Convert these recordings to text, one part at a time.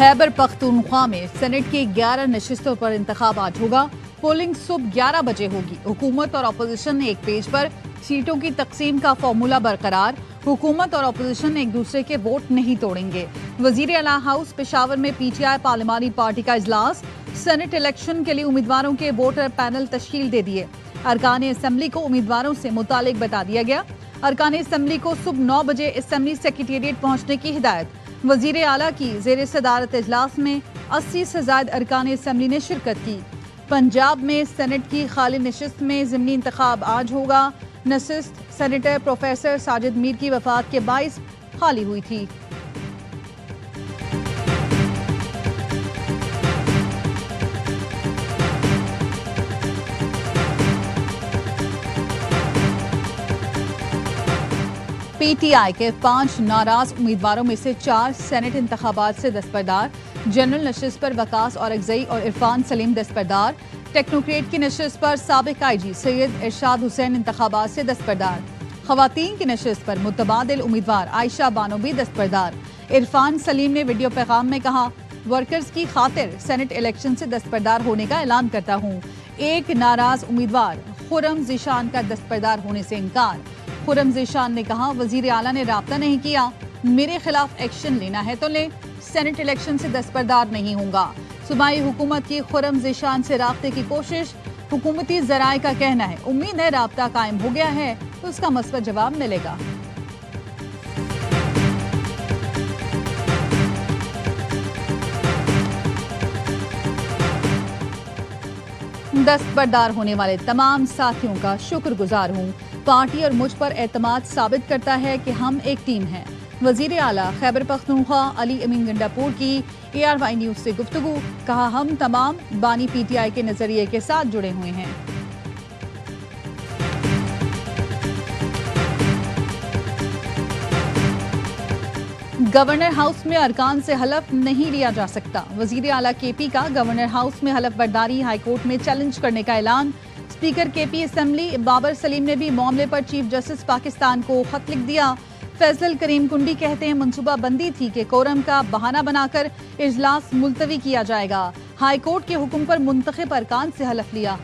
खैबर पख्तूनख्वा में सेनेट की 11 नशिस्तों पर इंतखाब आज होगा। पोलिंग सुबह 11 बजे होगी। हुकूमत और अपोजिशन ने एक पेज पर सीटों की तकसीम का फॉर्मूला बरकरार। हुकूमत और अपोजिशन एक दूसरे के वोट नहीं तोड़ेंगे। वजीर आला हाउस पेशावर में पीटीआई पार्लिमानी पार्टी का इजलास। सेनेट इलेक्शन के लिए उम्मीदवारों के वोटर पैनल तश्कील दे दिए। अरकान असेंबली को उम्मीदवारों से मुतालिक बता दिया गया। अरकान असेंबली को सुबह 9 बजे असेंबली सेक्रेटेरिएट पहुंचने की हिदायत। वजीर आला की जेर सदारत इजलास में 80 से ज्यादा अरकान असेंबली ने शिरकत की। पंजाब में सेनेट की खाली नशिस्त में ज़िमनी इंतखाब आज होगा। नशिस्त सेनेटर प्रोफेसर साजिद मीर की वफात के बाइस खाली हुई थी। पीटीआई के 5 नाराज उम्मीदवारों में से 4 सेनेट इंतखाबात से दस्तबरदार। जनरल नशिस्त पर वकास और अगजई और इरफान सलीम दस्तबरदार। टेक्नोक्रेट की नशिस्त पर साबिक आईजी सैयद इरशाद हुसैन इंतखाबात से दस्तबरदार। खवातीन की नशिस्त पर मुतबादिल उम्मीदवार आयशा बानो भी दस्तबरदार। इरफान सलीम ने वीडियो पैगाम में कहा, वर्कर्स की खातिर सेनेट इलेक्शन से दस्तबरदार होने का ऐलान करता हूँ। एक नाराज उम्मीदवार खुर्रम ज़ीशान का दस्तबरदार होने से इनकार। खुर्रम ज़ीशान ने कहा, वजीर आला ने राब्ता नहीं किया, मेरे खिलाफ एक्शन लेना है तो ले, सेनेट इलेक्शन से दस्तबरदार नहीं होगा। सूबाई हुकूमत की खुर्रम ज़ीशान से राब्ते की कोशिश। हुकूमती ज़राए का कहना है, उम्मीद है राब्ता कायम हो गया है तो उसका मस्बत जवाब मिलेगा। दस्तबरदार होने वाले तमाम साथियों का शुक्रगुजार हूँ। पार्टी और मुझ पर एतमाद साबित करता है कि हम एक टीम हैं। वजीर आला खैबर पख्तूनख्वा अली अमीन गंडापुर की ARY न्यूज से गुफ्तगू। कहा, हम तमाम बानी पीटीआई के नजरिए के साथ जुड़े हुए हैं। गवर्नर हाउस में अरकान से हलफ नहीं लिया जा सकता। वजीर आला KP का गवर्नर हाउस में हलफ बर्दारी हाईकोर्ट में चैलेंज करने का ऐलान। Speaker KP assembly Babar Salim ने भी मामले पर चीफ जस्टिस पाकिस्तान को खत लिख दिया। फैसल करीम कुंडी कहते हैं, मनसूबा बंदी थी कि कोरम का बहाना बनाकर इजलास मुलतवी किया जाएगा। हाईकोर्ट के हुक्म पर मुंतखब अरकान से हलफ लिया।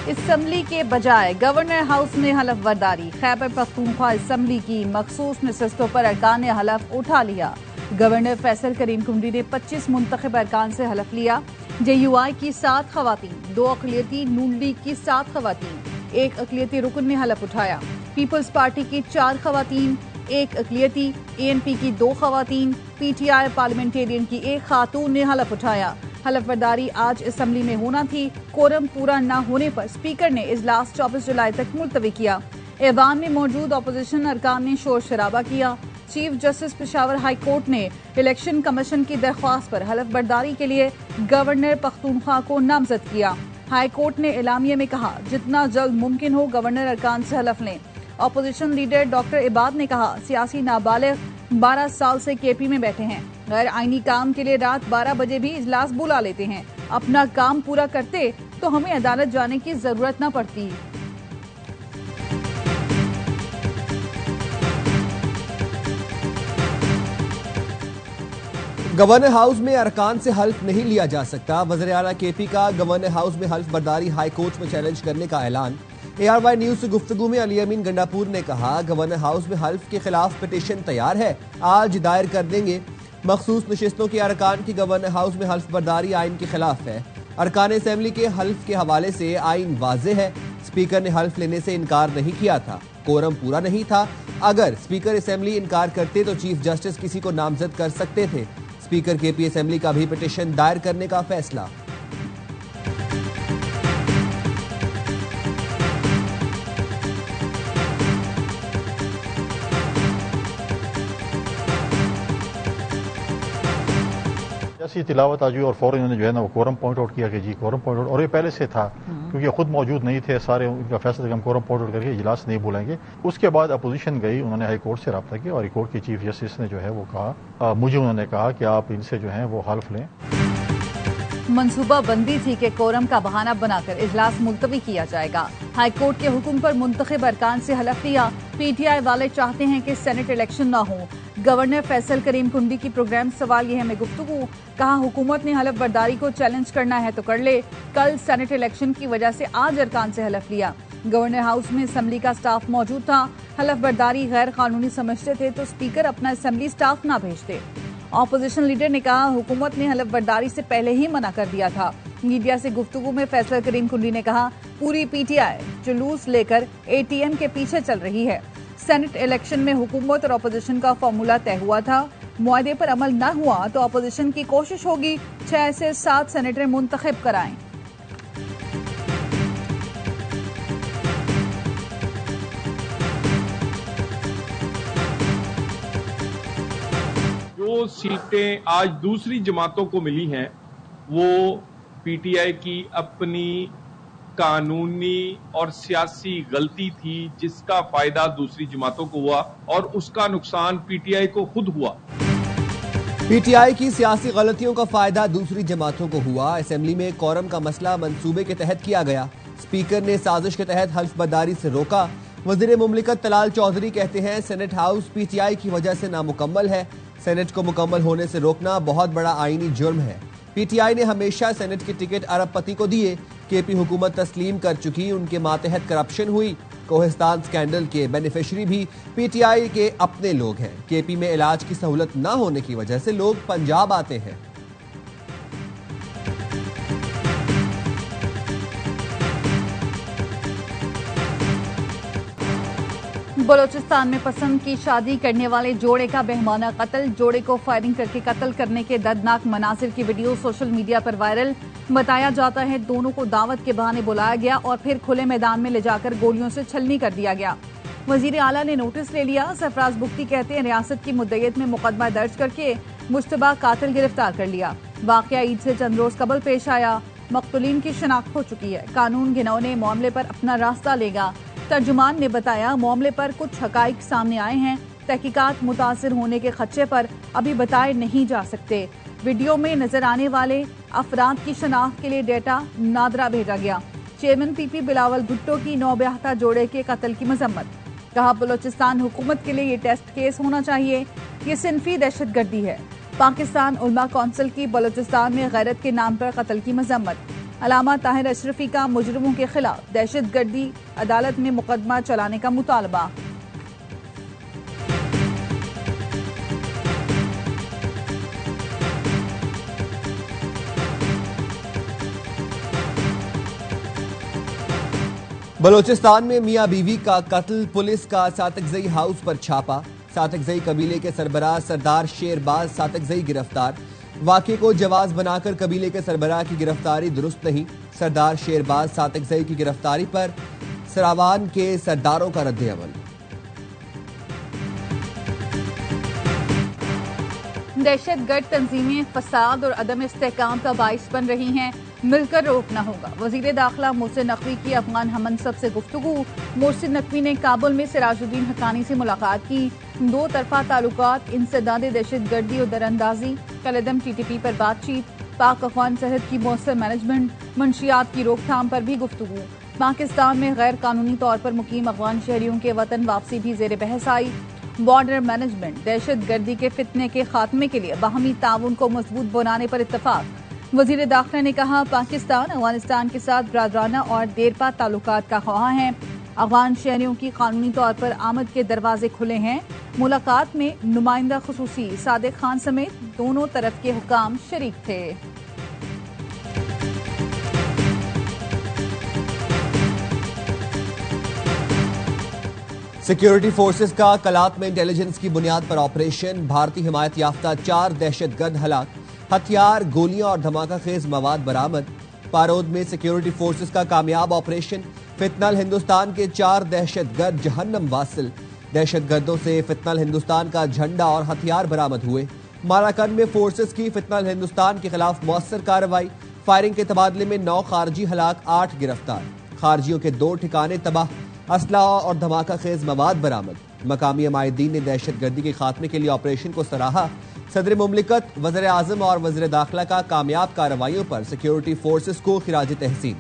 असेंबली के बजाय गवर्नर हाउस में हलफ बर्दारी। खैबर पख्तूनख्वा असेंबली की मखसूस नशिस्तों पर अरकान ने हलफ उठा लिया। गवर्नर फैसल करीम कुंडी ने 25 मुंतखब अरकान से हलफ लिया। JUI की 7 खवातीन, 2 अक़लियती नून लीग की 7 खवातीन, 1 अक़लियती रुकन ने हलफ उठाया। पीपल्स पार्टी की 4 खवातीन, 1 अक़लियती, ANP की 2 खवातीन, PTI पार्लियामेंटेरियन की 1 खातून ने हलफ उठाया। हलफ बर्दारी आज असेंबली में होना थी। कोरम पूरा न होने पर स्पीकर ने इजलास 24 जुलाई तक मुलतवी किया। ऐवान में मौजूद अपोजिशन अरकान ने शोर शराबा किया। Chief justice Peshawar high court ने इलेक्शन कमीशन की दरख्वास्त पर हलफ बर्दारी के लिए गवर्नर पख्तूनख्वा को नामजद किया। हाई कोर्ट ने एलामिया में कहा, जितना जल्द मुमकिन हो गवर्नर अरकान से हलफ लें। अपोजिशन लीडर डॉक्टर इबाद ने कहा, सियासी नाबालिग 12 साल से KP में बैठे हैं। गैर आईनी काम के लिए रात 12 बजे भी इजलास बुला लेते हैं। अपना काम पूरा करते तो हमें अदालत जाने की जरूरत न पड़ती। गवर्नर हाउस में अरकान से हल्फ नहीं लिया जा सकता। वज़ीर आला KP का गवर्नर हाउस में हल्फ बर्दारी हाई कोर्ट में चैलेंज करने का ऐलान। ARY न्यूज से गुफ्तगू में अली अमीन गंडापुर ने कहा, गवर्नर हाउस में हल्फ के खिलाफ पिटीशन तैयार है, आज दायर कर देंगे। मखसूस नशिस्तों के अरकान की गवर्नर हाउस में हल्फ बर्दारी आइन के खिलाफ है। अरकान असेंबली के हल्फ के हवाले से आइन वाज़ेह है। स्पीकर ने हल्फ लेने से इनकार नहीं किया था। कोरम पूरा नहीं था। अगर स्पीकर असेंबली इनकार करते तो चीफ जस्टिस किसी को नामजद कर सकते थे। स्पीकर KP असेंबली का भी पिटीशन दायर करने का फैसला। जैसी तिलावत आज हुई और फौरन इन्होंने जो है ना वो कोरम पॉइंट आउट किया कि जी कोरम पॉइंट आउट, और ये पहले से था क्योंकि खुद मौजूद नहीं थे सारे। उनका फैसला हम कोरम पॉइंट आउट करके इजलास नहीं बुलाएंगे। उसके बाद अपोजिशन गई, उन्होंने हाई कोर्ट से रब्ता किया और हाई कोर्ट के चीफ जस्टिस ने जो है वो कहा, मुझे उन्होंने कहा कि आप इनसे जो है वो हल्फ लें। मंसूबा बंदी थी कि कोरम का बहाना बनाकर इजलास मुलतवी किया जाएगा। हाईकोर्ट के हुक्म पर मुंतखब अरकान से हलफ लिया। पीटीआई वाले चाहते हैं कि सेनेट इलेक्शन ना हो। गवर्नर फैसल करीम कुंडी की प्रोग्राम सवाल यह में गुफ्तगू। कहा हुकूमत ने हलफ बर्दारी को चैलेंज करना है तो कर ले। कल सेनेट इलेक्शन की वजह से आज अरकान से हलफ लिया। गवर्नर हाउस में असेंबली का स्टाफ मौजूद था। हलफ बर्दारी गैर कानूनी समझते थे तो स्पीकर अपना असेंबली स्टाफ ना भेजते। ऑपोजिशन लीडर ने कहा हुकूमत ने हलफ बर्दारी से पहले ही मना कर दिया था। मीडिया से गुफ्तगू में फैसल करीम कुंडी ने कहा पूरी पीटीआई जुलूस लेकर एटीएम के पीछे चल रही है। सेनेट इलेक्शन में हुकूमत और अपोजिशन का फॉर्मूला तय हुआ था। मुआहदे पर अमल न हुआ तो अपोजिशन की कोशिश होगी 6 से 7 सेनेटर मुंतखब कराएं। जो सीटें आज दूसरी जमातों को मिली हैं वो पीटीआई की अपनी कानूनी और सियासी गलती थी जिसका फायदा दूसरी जमातों को हुआ और उसका नुकसान पीटीआई को खुद हुआ। पीटीआई की सियासी गलतियों का फायदा दूसरी जमातों को हुआ। असेंबली में कोरम का मसला मंसूबे के तहत किया गया। स्पीकर ने साजिश के तहत हल्फ बर्दारी से रोका। वजीर मुमलिकत तलाल चौधरी कहते हैं सेनेट हाउस पीटीआई की वजह से नामुकम्मल है। सेनेट को मुकम्मल होने से रोकना बहुत बड़ा आईनी जुर्म है। पीटीआई ने हमेशा सेनेट की टिकट अरबपति को दिए। केपी हुकूमत तस्लीम कर चुकी, उनके मातहत करप्शन हुई। कोहिस्तान स्कैंडल के बेनिफिशरी भी पीटीआई के अपने लोग हैं। केपी में इलाज की सहूलत न होने की वजह से लोग पंजाब आते हैं। बलोचिस्तान में पसंद की शादी करने वाले जोड़े का बेहमाना कत्ल। जोड़े को फायरिंग करके कत्ल करने के दर्दनाक मनासिर की वीडियो सोशल मीडिया पर वायरल। बताया जाता है दोनों को दावत के बहाने बुलाया गया और फिर खुले मैदान में ले जाकर गोलियों से छलनी कर दिया गया। वजीर आला ने नोटिस ले लिया। सरफराज बुख्ती कहते हैं रियासत की मुद्दयत में मुकदमा दर्ज करके मुश्तबा कातिल गिरफ्तार कर लिया। वाकया ईद से चंद रोज कबल पेश आया। मकतूलीन की शिनाख्त हो चुकी है। कानून घिनौने मामले पर अपना रास्ता लेगा। तर्जुमान ने बताया मामले पर कुछ हकाइक सामने आए हैं। तहकीकात मुतासिर होने के खदशे पर अभी बताए नहीं जा सकते। वीडियो में नजर आने वाले अफराद की शनाख्त के लिए डेटा नादरा भेजा गया। चेयरमैन पीपी बिलावल भुट्टो की नौब्याहता जोड़े के कत्ल की मजम्मत। कहा बलोचिस्तान हुकूमत के लिए ये टेस्ट केस होना चाहिए। ये सिनफी दहशतगर्दी है। पाकिस्तान उलमा कौंसिल की बलोचिस्तान में गैरत के नाम पर कत्ल की मजम्मत। अलामा ताहिर अशरफी का मुजरिमों के खिलाफ दहशतगर्दी अदालत में मुकदमा चलाने का मुतालबा। बलोचिस्तान में मियां बीवी का कत्ल। पुलिस का सातकजई हाउस पर छापा। सातकजई कबीले के सरबराह सरदार शेरबाज सातकजई गिरफ्तार। वाक़े को जवाज बनाकर कबीले के सरबराह की गिरफ्तारी दुरुस्त नहीं। सरदार शेरबाज सातकजई की गिरफ्तारी पर सरावान के सरदारों का रद्द-ए-अमल। दहशतगर्द तंजीमें फसाद और अदम इस्तेहकाम का बाइस बन रही हैं। मिलकर रोकना होगा। वजीर दाखिला मोहसिन नकवी की अफगान हमनसब से गुफ्तगू। मोहसिन नकवी ने काबुल में सिराजुद्दीन हक्कानी से मुलाकात की। 2 तरफा ताल्लुकात, इंसदाद दहशतगर्दी और दरअंदाजी, कलदम टीटीपी पर बातचीत, पाक अफगान सरहद की मौसर मैनेजमेंट, मंशियात की रोकथाम पर भी गुफ्तगू। पाकिस्तान में गैर कानूनी तौर पर मुकीम अफगान शहरियों के वतन वापसी भी जेर बहस आई। बॉर्डर मैनेजमेंट, दहशतगर्दी के फितने के खात्मे के लिए बाहमी ताउन को मजबूत बनाने पर इत्तफाक। वजीर दाखिला ने कहा पाकिस्तान अफगानिस्तान के साथ बरादराना और देरपा ताल्लुकात का ख्वाह है। अफगान शहरियों की कानूनी तौर पर आमद के दरवाजे खुले हैं। मुलाकात में नुमाइंदा खुसूसी सादिक खान समेत दोनों तरफ के हुकाम शरीक थे। सिक्योरिटी फोर्सेस का कलात में इंटेलिजेंस की बुनियाद पर ऑपरेशन। भारतीय हिमायत याफ्ता 4 दहशतगर्द हलाक। हथियार, गोलियां और धमाका खेज मवाद बरामद। पारोद में सिक्योरिटी फोर्सेस का कामयाब ऑपरेशन। फितनल हिंदुस्तान के 4 दहशतगर्द जहन्नम वासिल। दहशतगर्दों से फितनल हिंदुस्तान का झंडा और हथियार बरामद हुए। माराकन में फोर्सेस की फितनल हिंदुस्तान के खिलाफ मौसर कार्रवाई। फायरिंग के तबादले में 9 खारजी हलाक, 8 गिरफ्तार। खारजियों के 2 ठिकाने तबाह। असलहा और धमाका खेज मवाद बरामद। मकामी अमायदीन ने दहशतगर्दी के खात्मे के लिए ऑपरेशन को सराहा। सदर मुमलिकत, वज़ीर आज़म और वज़ीर दाखिला का कामयाब कार्रवाइयों पर सिक्योरिटी फोर्सेस को खिराज तहसीन।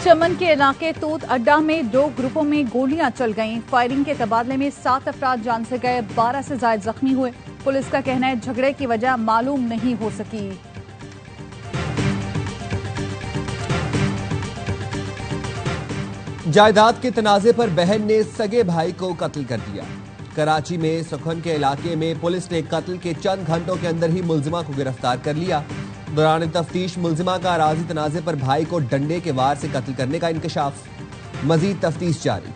चमन के इलाके तूत अड्डा में 2 ग्रुपों में गोलियां चल गईं। फायरिंग के तबादले में 7 अफराद जान से गए, 12 से ज्यादा जख्मी हुए। पुलिस का कहना है झगड़े की वजह मालूम नहीं हो सकी। जायदाद के तनाजे पर बहन ने सगे भाई को कत्ल कर दिया। कराची में सुखन के इलाके में पुलिस ने कत्ल के चंद घंटों के अंदर ही मुलजिमा को गिरफ्तार कर लिया। दौरान तफ्तीश मुलजिमा का अराजी तनाजे पर भाई को डंडे के वार से कत्ल करने का इंकशाफ। मजीद तफ्तीश जारी।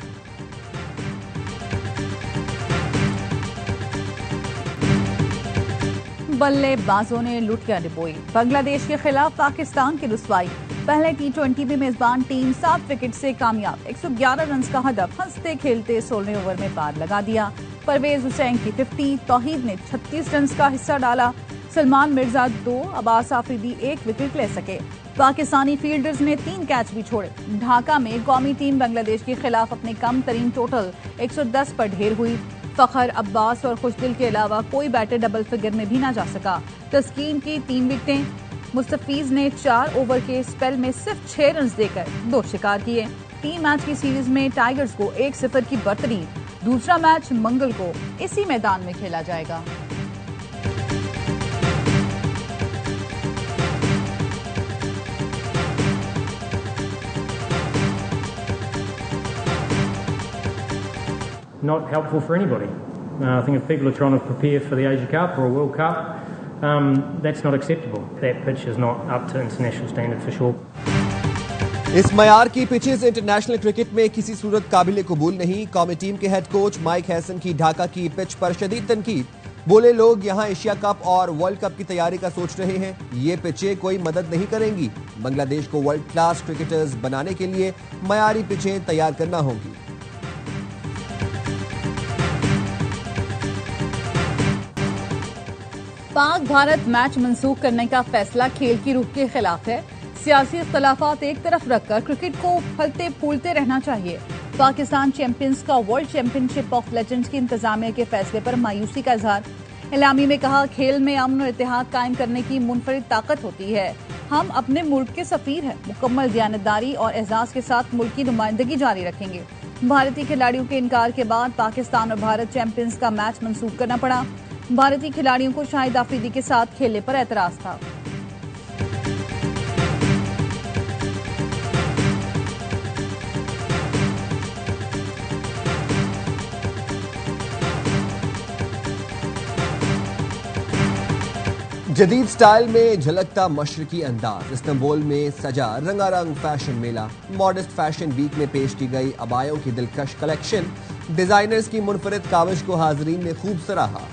बल्लेबाजों ने लुटिया डिपोई। बांग्लादेश के खिलाफ पाकिस्तान की रुसवाई। पहले T20 में मेजबान टीम 7 विकेट से कामयाब। 111 रन का हदफ हंसते खेलते 16वें ओवर में पार लगा दिया। परवेज हुसैन की 50, तौहीद ने 36 रन का हिस्सा डाला। सलमान मिर्जा 2, अब्बास आफरीदी 1 विकेट ले सके। पाकिस्तानी फील्डर्स ने 3 कैच भी छोड़े। ढाका में कौमी टीम बांग्लादेश के खिलाफ अपने कम तरीन टोटल 110 पर ढेर हुई। फखर, अब्बास और खुशदिल के अलावा कोई बैटर डबल फिगर में भी ना जा सका। तस्कीन की 3 विकेटें। मुस्तफीज ने 4 ओवर के स्पेल में सिर्फ 6 रन देकर 2 शिकार किए। 3 मैच की सीरीज में टाइगर्स को 1-0 की बढ़तरी। दूसरा मैच मंगल को इसी मैदान में खेला जाएगा। Not helpful for anybody. I think if people are trying to prepare for the Asia Cup or a World Cup, that's not acceptable. That pitch is not up to international standard for sure. इस मयार की pitches international cricket में किसी सूरत काबिल कबूल नहीं। कौमी team के हेड कोच माइक हैसन की ढाका की पिच पर शदीद तनकीद। बोले, लोग यहां एशिया कप और वर्ल्ड कप की तैयारी का सोच रहे हैं, ये पिचें कोई मदद नहीं करेंगी। बांग्लादेश को वर्ल्ड क्लास क्रिकेटर्स बनाने के लिए मयारी पिचें तैयार करना होंगी। पाक भारत मैच मंसूख करने का फैसला खेल की रूह के खिलाफ है। सियासी इख्तलाफात एक तरफ रखकर क्रिकेट को फलते फूलते रहना चाहिए। पाकिस्तान चैंपियंस का वर्ल्ड चैंपियनशिप ऑफ लेजेंड्स की इंतजामिया के फैसले पर मायूसी का इजहार। इलामी में कहा, खेल में अमन और इत्तेहाद कायम करने की मुनफरिद ताकत होती है। हम अपने मुल्क के सफीर हैं, मुकम्मल दयानतदारी और एजाज के साथ मुल्क की नुमाइंदगी जारी रखेंगे। भारतीय खिलाड़ियों के इनकार के बाद पाकिस्तान और भारत चैंपियंस का मैच मंसूख करना पड़ा। भारतीय खिलाड़ियों को शाहिद आफरीदी के साथ खेलने पर एतराज था। जदीद स्टाइल में झलकता मशरकी अंदाज। इस्तांबुल में सजा रंगारंग फैशन मेला। मॉडेस्ट फैशन वीक में पेश की गई अबायों की दिलकश कलेक्शन। डिजाइनर्स की मुनफरिद काविश को हाजरीन ने खूब सराहा।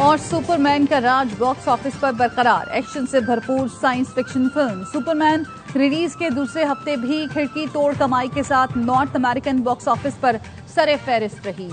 और सुपरमैन का राज बॉक्स ऑफिस पर बरकरार। एक्शन से भरपूर science fiction film Superman release के दूसरे हफ्ते भी खिड़की तोड़ कमाई के साथ नॉर्थ अमेरिकन बॉक्स ऑफिस पर सरे फहरिस्त रही।